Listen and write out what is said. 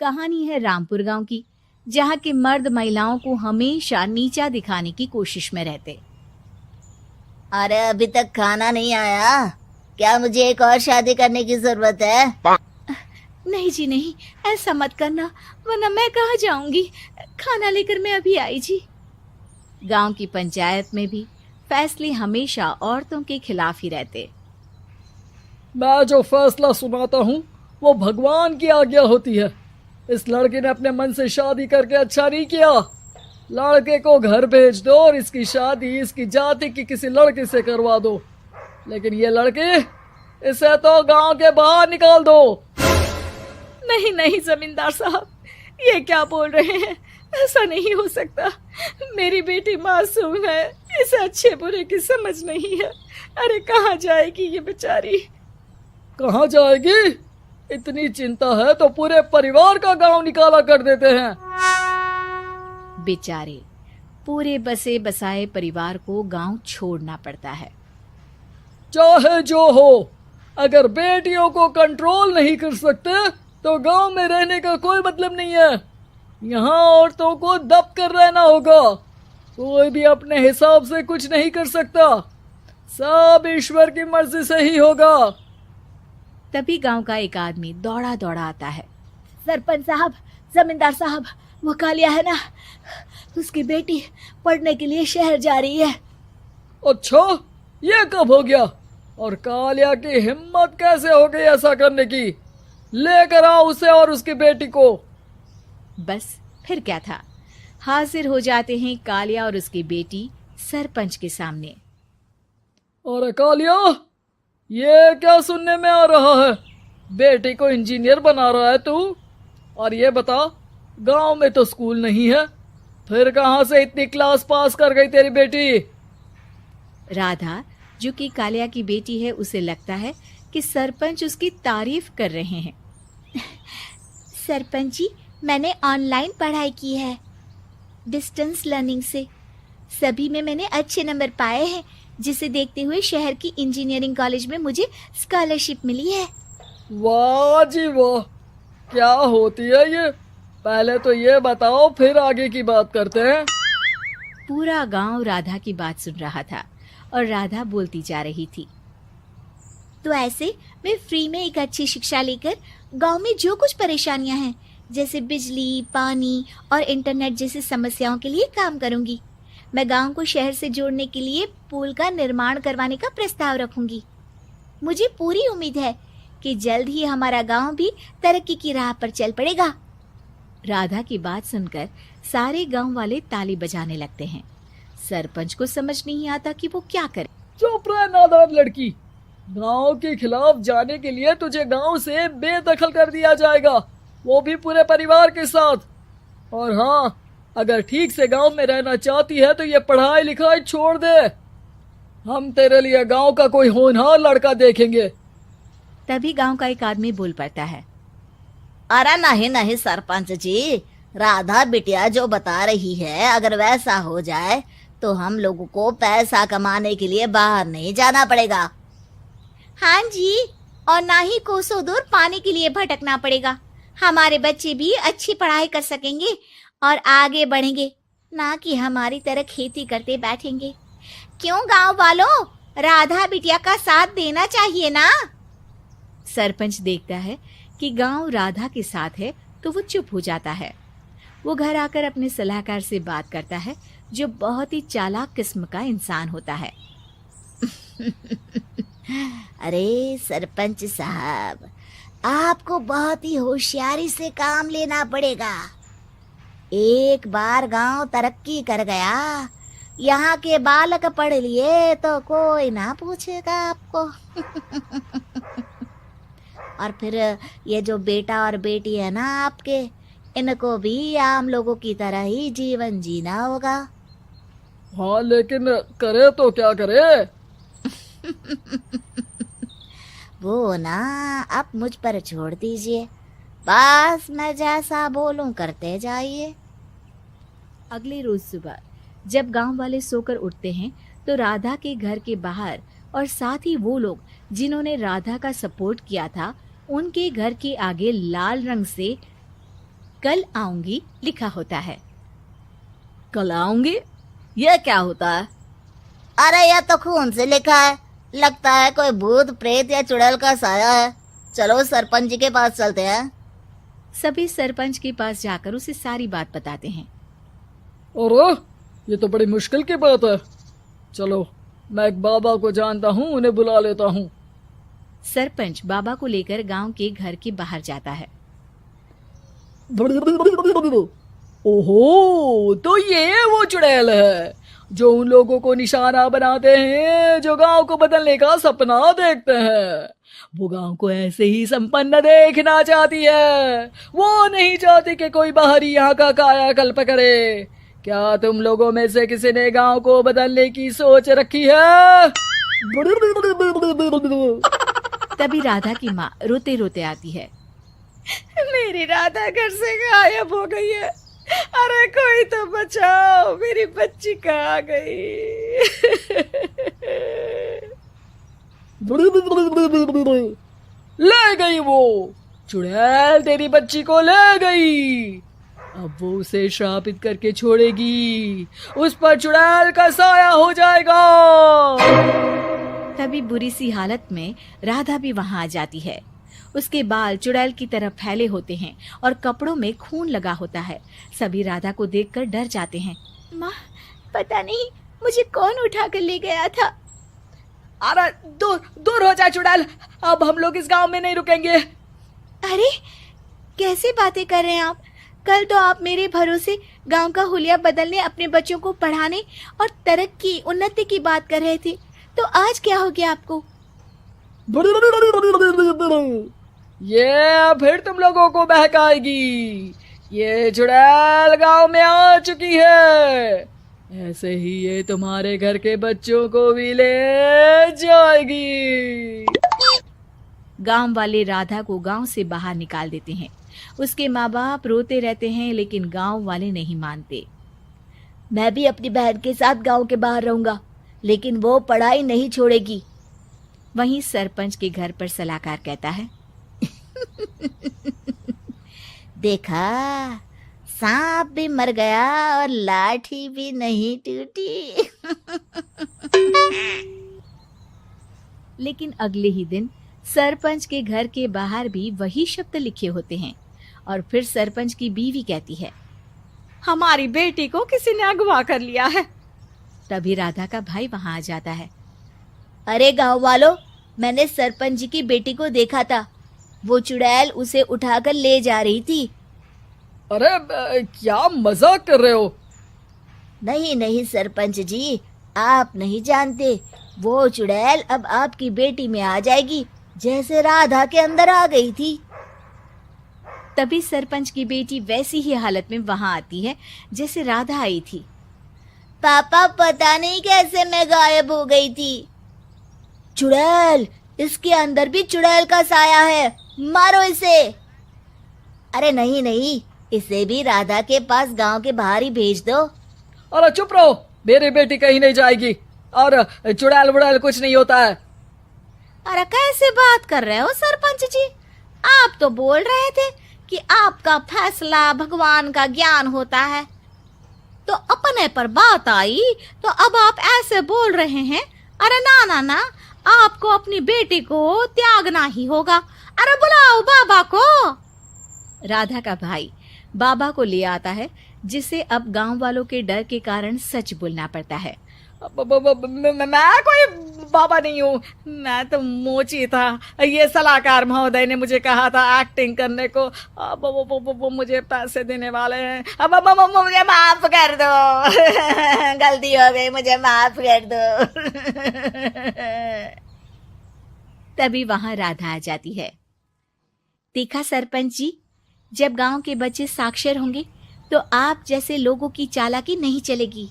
कहानी है रामपुर गांव की, जहां के मर्द महिलाओं को हमेशा नीचा दिखाने की कोशिश में रहते। अरे अभी तक खाना नहीं आया क्या? मुझे एक और शादी करने की जरूरत है। नहीं जी नहीं, ऐसा मत करना, वरना मैं कहाँ जाऊंगी। खाना लेकर मैं अभी आई जी। गांव की पंचायत में भी फैसले हमेशा औरतों के खिलाफ ही रहते। मैं जो फैसला सुनाता हूँ वो भगवान की आज्ञा होती है। इस लड़के ने अपने मन से शादी करके अच्छा नहीं किया। लड़के को घर भेज दो और इसकी शादी इसकी जाति की किसी लड़के से करवा दो, लेकिन ये लड़की, इसे तो गांव के बाहर निकाल दो। नहीं नहीं जमींदार साहब, ये क्या बोल रहे हैं? ऐसा नहीं हो सकता। मेरी बेटी मासूम है, इसे अच्छे बुरे की समझ नहीं है। अरे कहाँ जाएगी ये बेचारी? कहाँ जाएगी? इतनी चिंता है तो पूरे परिवार का गांव निकाला कर देते हैं। बेचारे पूरे बसे बसाए परिवार को गांव छोड़ना पड़ता है। चाहे जो हो, अगर बेटियों को कंट्रोल नहीं कर सकते तो गांव में रहने का कोई मतलब नहीं है। यहाँ औरतों को दब कर रहना होगा। कोई भी अपने हिसाब से कुछ नहीं कर सकता, सब ईश्वर की मर्जी से ही होगा। तभी गांव का एक आदमी दौड़ा दौड़ा आता है। सरपंच साहब, जमींदार साहब, वो कालिया है ना, उसकी बेटी पढ़ने के लिए शहर जा रही है। अच्छा, ये कब हो गया? और कालिया की हिम्मत कैसे हो गई ऐसा करने की? लेकर आओ उसे और उसकी बेटी को। बस फिर क्या था, हाजिर हो जाते हैं कालिया और उसकी बेटी सरपंच के सामने। अरे कालिया, ये क्या सुनने में आ रहा है? बेटी को इंजीनियर बना रहा है तू? और ये बता, गांव में तो स्कूल नहीं है, फिर कहां से इतनी क्लास पास कर गई तेरी बेटी? राधा, जो कि कालिया की बेटी है, उसे लगता है कि सरपंच उसकी तारीफ कर रहे हैं। सरपंच जी, मैंने ऑनलाइन पढ़ाई की है, डिस्टेंस लर्निंग से। सभी में मैंने अच्छे नंबर पाए हैं, जिसे देखते हुए शहर की इंजीनियरिंग कॉलेज में मुझे स्कॉलरशिप मिली है। वाह जी वाह, क्या होती है ये? पहले तो ये बताओ, फिर आगे की बात करते हैं। पूरा गांव राधा की बात सुन रहा था और राधा बोलती जा रही थी। तो ऐसे मैं फ्री में एक अच्छी शिक्षा लेकर गांव में जो कुछ परेशानियां हैं, जैसे बिजली, पानी और इंटरनेट जैसी समस्याओं के लिए काम करूंगी। मैं गांव को शहर से जोड़ने के लिए पुल का निर्माण करवाने का प्रस्ताव रखूंगी। मुझे पूरी उम्मीद है कि जल्द ही हमारा गांव भी तरक्की की राह पर चल पड़ेगा। राधा की बात सुनकर सारे गांव वाले ताली बजाने लगते हैं। सरपंच को समझ नहीं आता कि वो क्या करे। चुप रह नादान लड़की, गांव के खिलाफ जाने के लिए तुझे गांव से बेदखल कर दिया जाएगा, वो भी पूरे परिवार के साथ। और हाँ, अगर ठीक से गांव में रहना चाहती है तो ये पढ़ाई लिखाई छोड़ दे। हम तेरे लिए गांव का कोई होनहार लड़का देखेंगे। तभी गांव का एक आदमी बोल पड़ता है। अरे नहीं नहीं सरपंच जी, राधा बिटिया जो बता रही है, अगर वैसा हो जाए तो हम लोगों को पैसा कमाने के लिए बाहर नहीं जाना पड़ेगा। हाँ जी, और ना ही कोसों दूर पानी के लिए भटकना पड़ेगा। हमारे बच्चे भी अच्छी पढ़ाई कर सकेंगे और आगे बढ़ेंगे, ना कि हमारी तरह खेती करते बैठेंगे। क्यों गांव वालों, राधा बिटिया का साथ देना चाहिए ना। सरपंच देखता है कि गांव राधा के साथ है तो वो चुप हो जाता है। वो घर आकर अपने सलाहकार से बात करता है, जो बहुत ही चालाक किस्म का इंसान होता है। अरे सरपंच साहब, आपको बहुत ही होशियारी से काम लेना पड़ेगा। एक बार गांव तरक्की कर गया, यहाँ के बालक पढ़ लिए तो कोई ना पूछेगा आपको। और फिर ये जो बेटा और बेटी है ना आपके, इनको भी आम लोगों की तरह ही जीवन जीना होगा। हाँ, लेकिन करे तो क्या करे? वो ना आप मुझ पर छोड़ दीजिए, बस मैं जैसा बोलूं करते जाइए। अगले रोज सुबह जब गांव वाले सोकर उठते हैं तो राधा के घर के बाहर और साथ ही वो लोग जिन्होंने राधा का सपोर्ट किया था, उनके घर के आगे लाल रंग से कल आऊंगी लिखा होता है। कल आऊंगी, यह क्या होता है? अरे यह तो खून से लिखा है, लगता है कोई भूत प्रेत या चुड़ैल का साया है। चलो सरपंच जी के पास चलते हैं। सभी सरपंच के पास जाकर उसे सारी बात बताते हैं। अरे ये तो बड़ी मुश्किल की बात है। चलो मैं एक बाबा को जानता हूँ, उन्हें बुला लेता हूँ। सरपंच बाबा को लेकर गांव के घर के बाहर जाता है। ओहो, तो ये वो चुड़ैल है जो उन लोगों को निशाना बनाते हैं जो गांव को बदलने का सपना देखते हैं। वो गांव को ऐसे ही संपन्न देखना चाहती है, वो नहीं चाहती कि कोई बाहरी यहाँ का कायाकल्प करे। क्या तुम लोगों में से किसी ने गांव को बदलने की सोच रखी है? तभी राधा की माँ रोते रोते आती है। मेरी राधा घर से गायब हो गई है। अरे कोई तो बचाओ, मेरी बच्ची कहाँ गई? ले गई वो चुड़ैल, तेरी बच्ची को ले गई। अब वो उसे श्रापित करके छोड़ेगी, उस पर चुड़ैल का साया हो जाएगा। तभी बुरी सी हालत में राधा भी वहां आ जाती है। उसके बाल चुड़ैल की तरह फैले होते हैं और कपड़ों में खून लगा होता है। सभी राधा को देखकर डर जाते हैं। माँ, पता नहीं मुझे कौन उठा कर ले गया था। अरे दूर दूर हो जा चुड़ैल, अब हम लोग इस गांव में नहीं रुकेंगे। अरे कैसे बातें कर रहे हैं आप? कल तो आप मेरे भरोसे गांव का हुलिया बदलने, अपने बच्चों को पढ़ाने और तरक्की उन्नति की बात कर रहे थे, तो आज क्या हो गया आपको? ये फिर तुम लोगों को बहकाएगी। ये चुड़ैल गांव में आ चुकी है, ऐसे ही ये तुम्हारे घर के बच्चों को भी ले जाएगी। गांव वाले राधा को गांव से बाहर निकाल देते हैं। उसके माँ बाप रोते रहते हैं, लेकिन गांव वाले नहीं मानते। मैं भी अपनी बहन के साथ गांव के बाहर रहूंगा, लेकिन वो पढ़ाई नहीं छोड़ेगी। वहीं सरपंच के घर पर सलाहकार कहता है। देखा, सांप भी मर गया और लाठी भी नहीं टूटी। लेकिन अगले ही दिन सरपंच के घर के बाहर भी वही शब्द लिखे होते हैं। और फिर सरपंच की बीवी कहती है, हमारी बेटी को किसी ने अगवा कर लिया है। तभी राधा का भाई वहां आ जाता है। अरे गांव वालों, मैंने सरपंच जी की बेटी को देखा था। वो चुड़ैल उसे उठाकर ले जा रही थी। अरे क्या मजाक कर रहे हो? नहीं नहीं सरपंच जी, आप नहीं जानते। वो चुड़ैल अब आपकी बेटी में आ जाएगी, जैसे राधा के अंदर आ गई थी। तभी सरपंच की बेटी वैसी ही हालत में वहां आती है जैसे राधा आई थी। पापा, पता नहीं कैसे मैं गायब हो गई थी। चुड़ैल, इसके अंदर भी चुड़ैल का साया है, मारो इसे। अरे नहीं नहीं, इसे भी राधा के पास गांव के बाहर ही भेज दो। अरे चुप रहो, मेरी बेटी कहीं नहीं जाएगी और चुड़ैल बुड़ैल कुछ नहीं होता है। अरे कैसे बात कर रहे हो सरपंच जी? आप तो बोल रहे थे कि आपका फैसला भगवान का ज्ञान होता है, तो अपने पर बात आई तो अब आप ऐसे बोल रहे हैं। अरे ना ना ना, आपको अपनी बेटी को त्यागना ही होगा। अरे बुलाओ बाबा को। राधा का भाई बाबा को ले आता है, जिसे अब गांव वालों के डर के कारण सच बोलना पड़ता है। मैं कोई बाबा नहीं हूँ, मैं तो मोची था। ये सलाहकार महोदय ने मुझे कहा था एक्टिंग करने को। अब वो मुझे पैसे देने वाले हैं। अब मुझे माफ कर दो। गलती हो गई, मुझे माफ कर दो। तभी वहां राधा आ जाती है। देखा सरपंच जी, जब गांव के बच्चे साक्षर होंगे तो आप जैसे लोगों की चालाकी नहीं चलेगी।